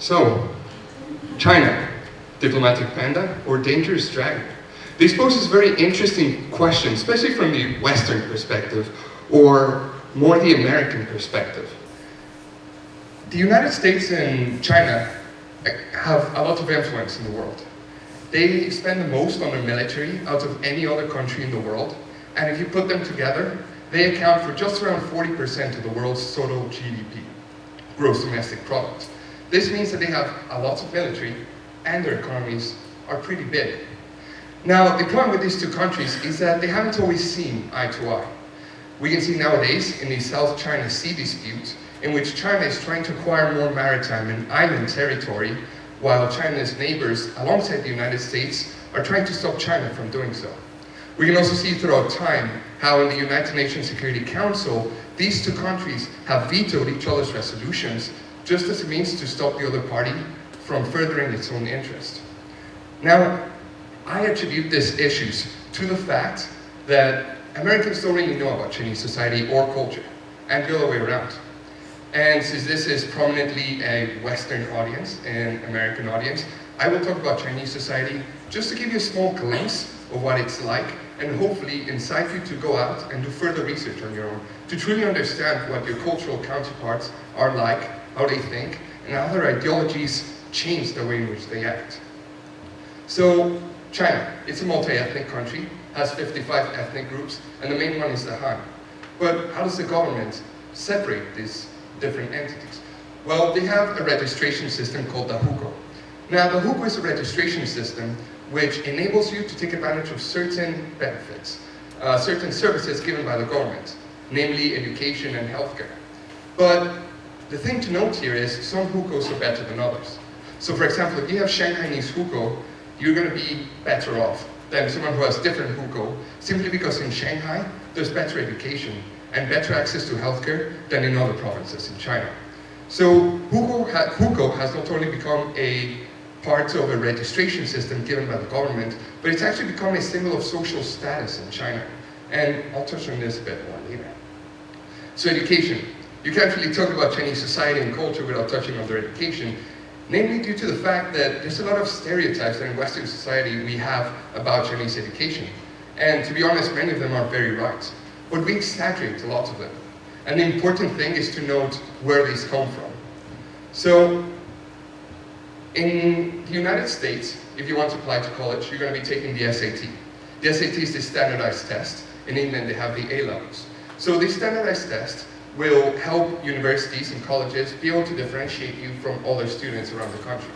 So, China, diplomatic panda or dangerous dragon? This poses very interesting questions, especially from the Western perspective, or more the American perspective. The United States and China have a lot of influence in the world. They spend the most on their military out of any other country in the world, and if you put them together, they account for just around 40% of the world's total GDP, gross domestic product. This means that they have a lot of military, and their economies are pretty big. Now, the problem with these two countries is that they haven't always seen eye to eye. We can see nowadays in the South China Sea dispute, in which China is trying to acquire more maritime and island territory, while China's neighbors, alongside the United States, are trying to stop China from doing so. We can also see throughout time how in the United Nations Security Council, these two countries have vetoed each other's resolutions just as a means to stop the other party from furthering its own interest. Now, I attribute these issues to the fact that Americans don't really know about Chinese society or culture, and the other way around. And since this is prominently a Western audience and American audience, I will talk about Chinese society just to give you a small glimpse of what it's like, and hopefully incite you to go out and do further research on your own, to truly understand what your cultural counterparts are like, how they think, and how their ideologies change the way in which they act. So, China, it's a multi-ethnic country, has 55 ethnic groups, and the main one is the Han. But how does the government separate these different entities? Well, they have a registration system called the hukou. Now, the hukou is a registration system which enables you to take advantage of certain benefits, certain services given by the government, namely education and healthcare. But the thing to note here is some hukous are better than others. So for example, if you have Shanghainese hukou, you're going to be better off than someone who has different hukou, simply because in Shanghai, there's better education and better access to healthcare than in other provinces in China. So hukou has not only become a part of a registration system given by the government, but it's actually become a symbol of social status in China. And I'll touch on this a bit more later. So education. You can't really talk about Chinese society and culture without touching on their education, namely due to the fact that there's a lot of stereotypes that in Western society we have about Chinese education. And to be honest, many of them are very right. But we exaggerate a lot of them. And the important thing is to note where these come from. So, in the United States, if you want to apply to college, you're going to be taking the SAT. The SAT is the standardized test. In England, they have the A levels. So this standardized test will help universities and colleges be able to differentiate you from other students around the country.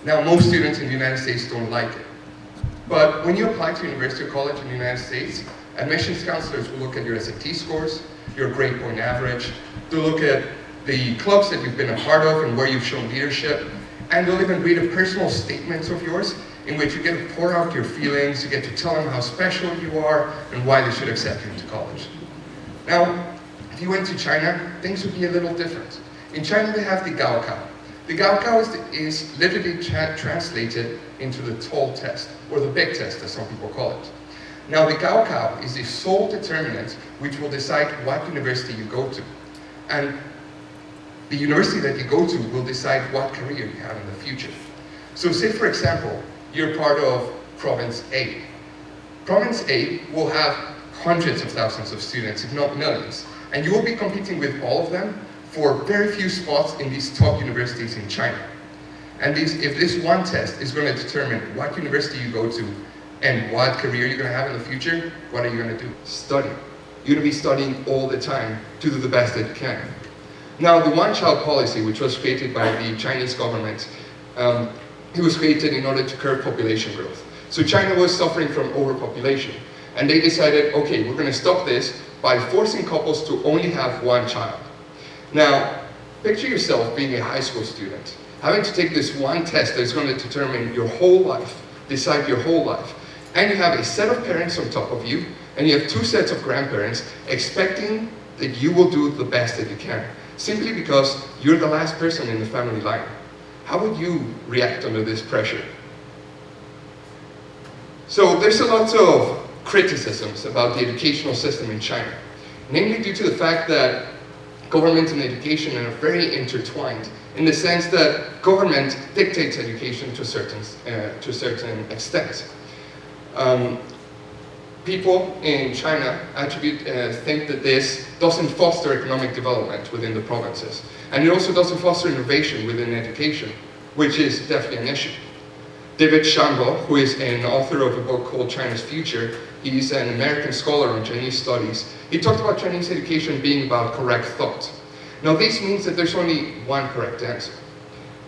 Now, most students in the United States don't like it. But when you apply to university or college in the United States, admissions counselors will look at your SAT scores, your grade point average, they'll look at the clubs that you've been a part of and where you've shown leadership, and they'll even read a personal statement of yours in which you get to pour out your feelings, you get to tell them how special you are and why they should accept you into college. Now, if you went to China, things would be a little different. In China, they have the Gaokao. The Gaokao is literally translated into the tall test, or the big test, as some people call it. Now, the Gaokao is the sole determinant which will decide what university you go to. And the university that you go to will decide what career you have in the future. So say, for example, you're part of Province A. Province A will have hundreds of thousands of students, if not millions. And you will be competing with all of them for very few spots in these top universities in China. And if this one test is going to determine what university you go to and what career you're going to have in the future, what are you going to do? Study. You're going to be studying all the time to do the best that you can. Now, the one-child policy, which was created by the Chinese government, it was created in order to curb population growth. So China was suffering from overpopulation. And they decided, okay, we're going to stop this by forcing couples to only have one child. Now, picture yourself being a high school student, having to take this one test that's going to determine your whole life, decide your whole life. And you have a set of parents on top of you, and you have two sets of grandparents expecting that you will do the best that you can, simply because you're the last person in the family line. How would you react under this pressure? So there's a lot of criticisms about the educational system in China, namely due to the fact that Government and education are very intertwined in the sense that government dictates education to a certain extent. People in China think that this doesn't foster economic development within the provinces. And it also doesn't foster innovation within education, which is definitely an issue. David Shambo, who is an author of a book called China's Future, he's an American scholar on Chinese studies. He talked about Chinese education being about correct thought. Now this means that there's only one correct answer.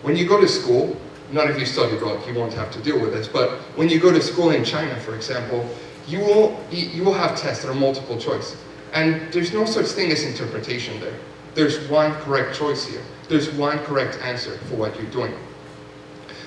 When you go to school, not if you study abroad, you won't have to deal with this, but when you go to school in China, for example, you will have tests that are multiple choice. And there's no such thing as interpretation there. There's one correct choice here. There's one correct answer for what you're doing.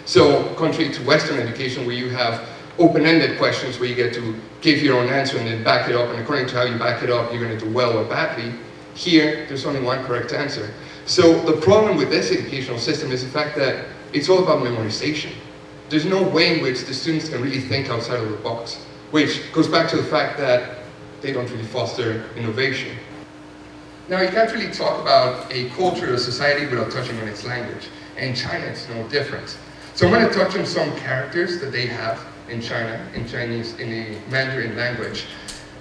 So, contrary to Western education where you have open-ended questions where you get to give your own answer and then back it up, and according to how you back it up, you're going to do well or badly, here, there's only one correct answer. So the problem with this educational system is the fact that it's all about memorization. There's no way in which the students can really think outside of the box, which goes back to the fact that they don't really foster innovation. Now, you can't really talk about a culture or society without touching on its language. In China, it's no different. So I'm going to touch on some characters that they have in China, in Chinese, in the Mandarin language,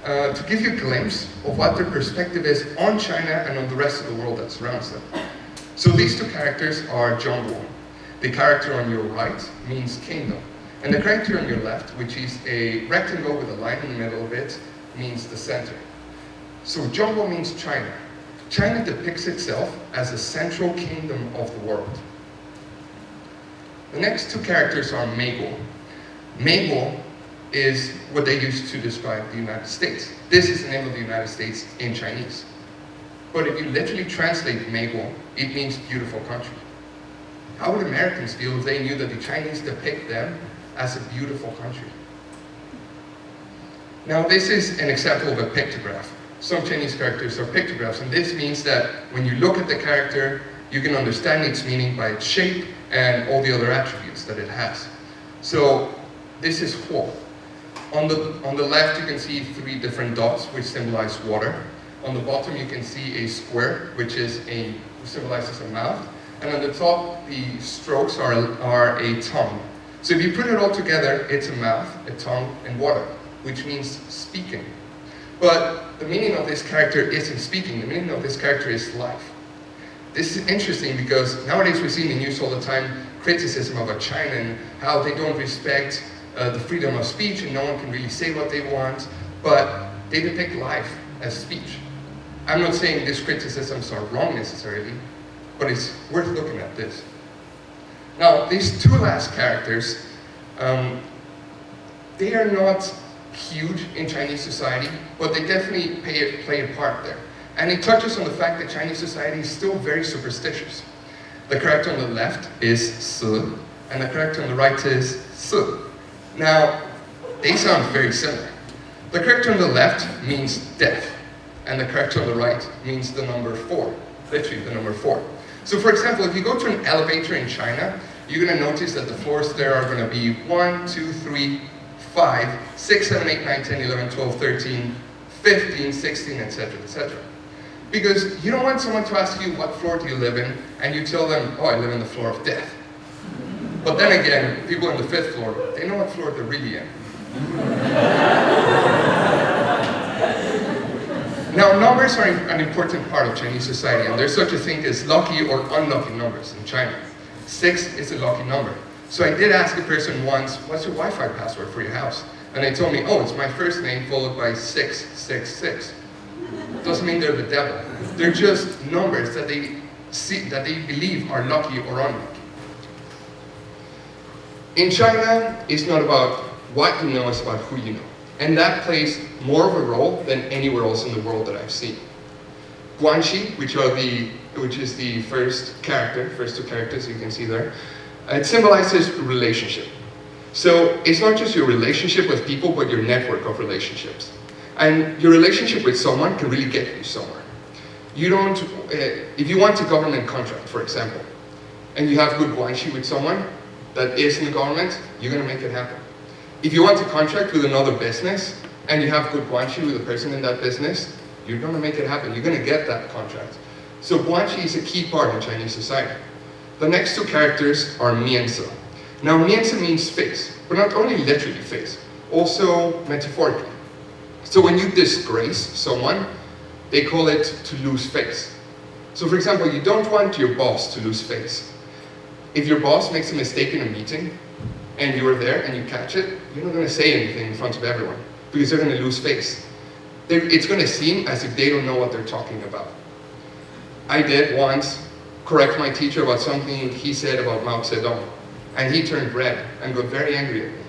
to give you a glimpse of what their perspective is on China and on the rest of the world that surrounds them. So these two characters are Zhongguo. The character on your right means kingdom. And the character on your left, which is a rectangle with a line in the middle of it, means the center. So Zhongguo means China. China depicts itself as a central kingdom of the world. The next two characters are Meigo. Meigo is what they use to describe the United States. This is the name of the United States in Chinese. But if you literally translate Meigo, it means beautiful country. How would Americans feel if they knew that the Chinese depict them as a beautiful country? Now this is an example of a pictograph. Some Chinese characters are pictographs, and this means that when you look at the character, you can understand its meaning by its shape and all the other attributes that it has. So this is Huo. On the left you can see 3 different dots which symbolize water. On the bottom you can see a square which symbolizes a mouth. And on the top the strokes are a tongue. So if you put it all together, it's a mouth, a tongue, and water, which means speaking. But the meaning of this character isn't speaking, the meaning of this character is life. This is interesting because nowadays we see in the news all the time criticism about China and how they don't respect the freedom of speech and no one can really say what they want, but they depict life as speech. I'm not saying these criticisms are wrong necessarily, but it's worth looking at this. Now, these two last characters, they are not huge in Chinese society, but they definitely play a part there. And it touches on the fact that Chinese society is still very superstitious. The character on the left is Si, and the character on the right is Si. Now, they sound very similar. The character on the left means death, and the character on the right means the number 4, literally the number 4. So for example, if you go to an elevator in China, you're going to notice that the floors there are going to be 1, 2, 3, 5, 6, 7, 8, 9, 10, 11, 12, 13, 15, 16, etc., etc. Because you don't want someone to ask you what floor do you live in, and you tell them, oh, I live in the floor of death. But then again, people on the 5th floor, they know what floor they're really in. Now, numbers are an important part of Chinese society, and there's such a thing as lucky or unlucky numbers in China. 6 is a lucky number. So I did ask a person once, what's your Wi-Fi password for your house? And they told me, oh, it's my first name followed by 666. Doesn't mean they're the devil. They're just numbers that they believe are lucky or unlucky. In China, it's not about what you know, it's about who you know. And that plays more of a role than anywhere else in the world that I've seen. Guanxi, which is the first two characters you can see there, it symbolizes relationship. So it's not just your relationship with people, but your network of relationships. And your relationship with someone can really get you somewhere. You don't, if you want a government contract, for example, and you have good guanxi with someone that is in the government, you're going to make it happen. If you want a contract with another business, and you have good guanxi with the person in that business, you're going to make it happen. You're going to get that contract. So guanxi is a key part in Chinese society. The next two characters are mianzi. Now mianzi means face, but not only literally face, also metaphorically. So when you disgrace someone, they call it to lose face. So for example, you don't want your boss to lose face. If your boss makes a mistake in a meeting, and you were there and you catch it, you're not going to say anything in front of everyone, because they're going to lose face. It's going to seem as if they don't know what they're talking about. I did once correct my teacher about something he said about Mao Zedong, and he turned red and got very angry at me.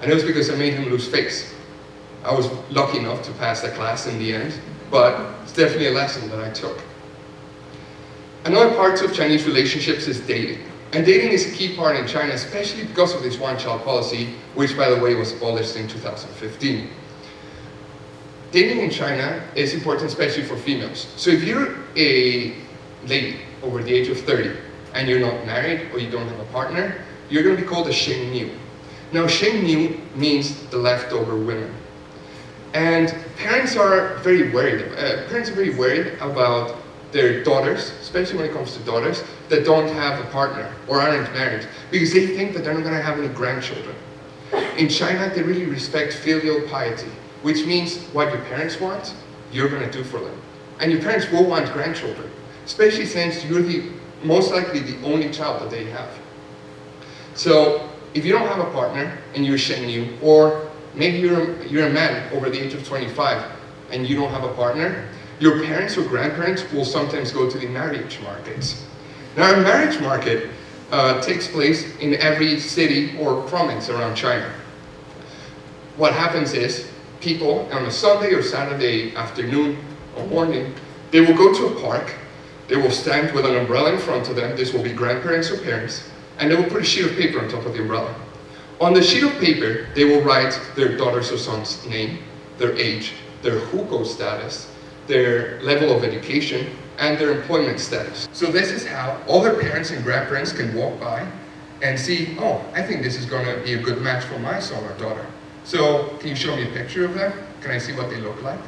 And it was because I made him lose face. I was lucky enough to pass the class in the end, but it's definitely a lesson that I took. Another part of Chinese relationships is dating. And dating is a key part in China, especially because of this one-child policy, which, by the way, was abolished in 2015. Dating in China is important, especially for females. So if you're a lady over the age of 30, and you're not married, or you don't have a partner, you're going to be called a Sheng Niu. Now, Sheng Niu means the leftover women. And parents are very worried about their daughters, especially when it comes to daughters, that don't have a partner or aren't married, because they think that they're not going to have any grandchildren. In China, they really respect filial piety, which means what your parents want, you're going to do for them. And your parents will want grandchildren, especially since you're most likely the only child that they have. So if you don't have a partner and you're Sheng Niu, or maybe you're a man over the age of 25 and you don't have a partner, your parents or grandparents will sometimes go to the marriage markets. Now, a marriage market takes place in every city or province around China. What happens is, people on a Sunday or Saturday afternoon or morning, they will go to a park, they will stand with an umbrella in front of them, this will be grandparents or parents, and they will put a sheet of paper on top of the umbrella. On the sheet of paper, they will write their daughter's or son's name, their age, their hukou status, their level of education, and their employment status. So this is how all their parents and grandparents can walk by and see, oh, I think this is going to be a good match for my son or daughter. So can you show me a picture of them? Can I see what they look like?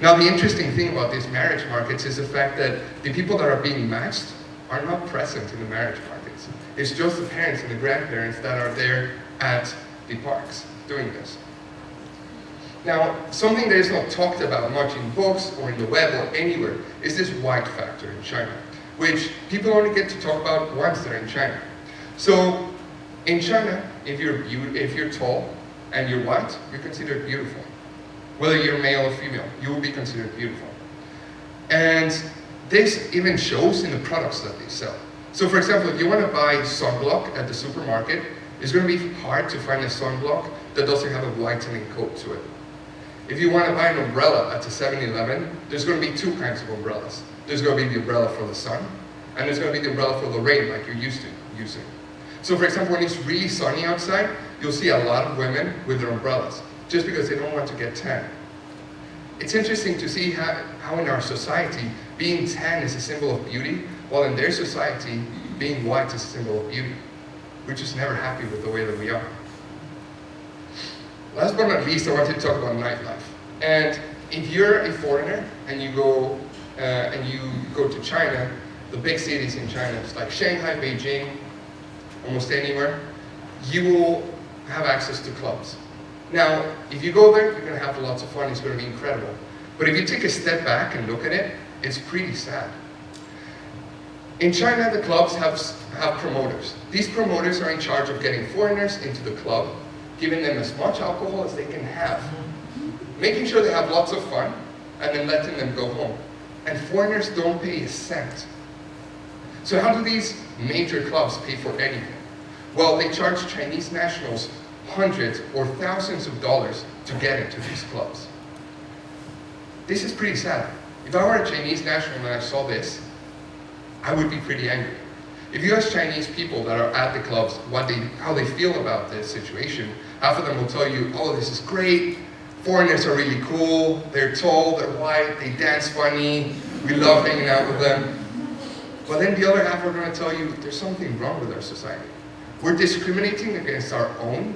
Now, the interesting thing about these marriage markets is the fact that the people that are being matched are not present in the marriage markets. It's just the parents and the grandparents that are there at the parks doing this. Now, something that is not talked about much in books or in the web or anywhere is this white factor in China, which people only get to talk about once they're in China. So, in China, if you're tall and you're white, you're considered beautiful. Whether you're male or female, you will be considered beautiful. And this even shows in the products that they sell. So for example, if you want to buy sunblock at the supermarket, it's going to be hard to find a sunblock that doesn't have a whitening coat to it. If you want to buy an umbrella at a 7-Eleven, there's going to be two kinds of umbrellas. There's going to be the umbrella for the sun, and there's going to be the umbrella for the rain, like you're used to using. So for example, when it's really sunny outside, you'll see a lot of women with their umbrellas, just because they don't want to get tan. It's interesting to see how in our society, being tan is a symbol of beauty, while in their society, being white is a symbol of beauty. We're just never happy with the way that we are. Last but not least, I wanted to talk about nightlife. And if you're a foreigner and you go to China, the big cities in China, it's like Shanghai, Beijing, almost anywhere, you will have access to clubs. Now, if you go there, you're going to have lots of fun, it's going to be incredible. But if you take a step back and look at it, it's pretty sad. In China, the clubs have promoters. These promoters are in charge of getting foreigners into the club, giving them as much alcohol as they can have, making sure they have lots of fun, and then letting them go home. And foreigners don't pay a cent. So how do these major clubs pay for anything? Well, they charge Chinese nationals hundreds or thousands of dollars to get into these clubs. This is pretty sad. If I were a Chinese national and I saw this, I would be pretty angry. If you ask Chinese people that are at the clubs how they feel about this situation, half of them will tell you, oh, this is great, foreigners are really cool, they're tall, they're white, they dance funny, we love hanging out with them. But then the other half are going to tell you, there's something wrong with our society. We're discriminating against our own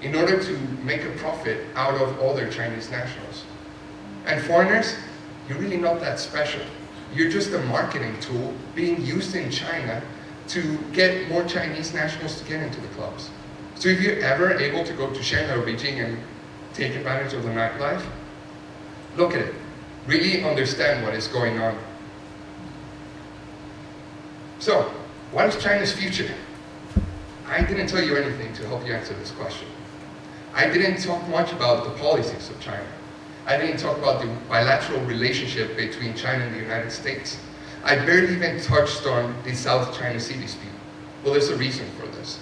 in order to make a profit out of all their Chinese nationals. And foreigners, you're really not that special. you're just a marketing tool being used in China to get more Chinese nationals to get into the clubs. So if you're ever able to go to Shanghai or Beijing and take advantage of the nightlife, look at it. Really understand what is going on. So, what is China's future? I didn't tell you anything to help you answer this question. I didn't talk much about the policies of China. I didn't talk about the bilateral relationship between China and the United States. I barely even touched on the South China Sea dispute. Well, there's a reason for this.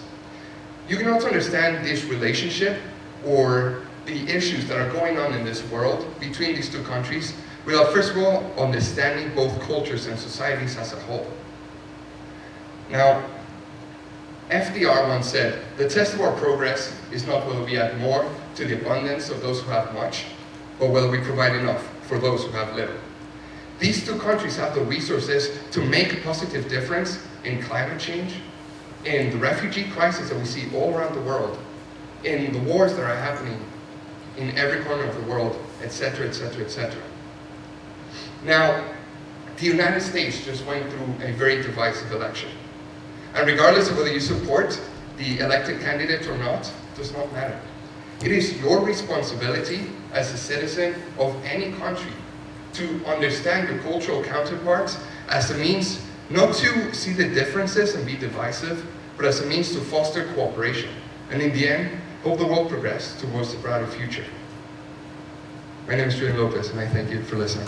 You cannot understand this relationship or the issues that are going on in this world between these two countries without, first of all, understanding both cultures and societies as a whole. Now, FDR once said, the test of our progress is not whether we add more to the abundance of those who have much, but whether we provide enough for those who have little. These two countries have the resources to make a positive difference in climate change, in the refugee crisis that we see all around the world, in the wars that are happening in every corner of the world, etc., etc., etc. Now, the United States just went through a very divisive election. And regardless of whether you support the elected candidate or not, does not matter. It is your responsibility as a citizen of any country to understand your cultural counterparts as a means not to see the differences and be divisive, but as a means to foster cooperation. And in the end, hope the world progress towards a brighter future. My name is Julian Lopez, and I thank you for listening.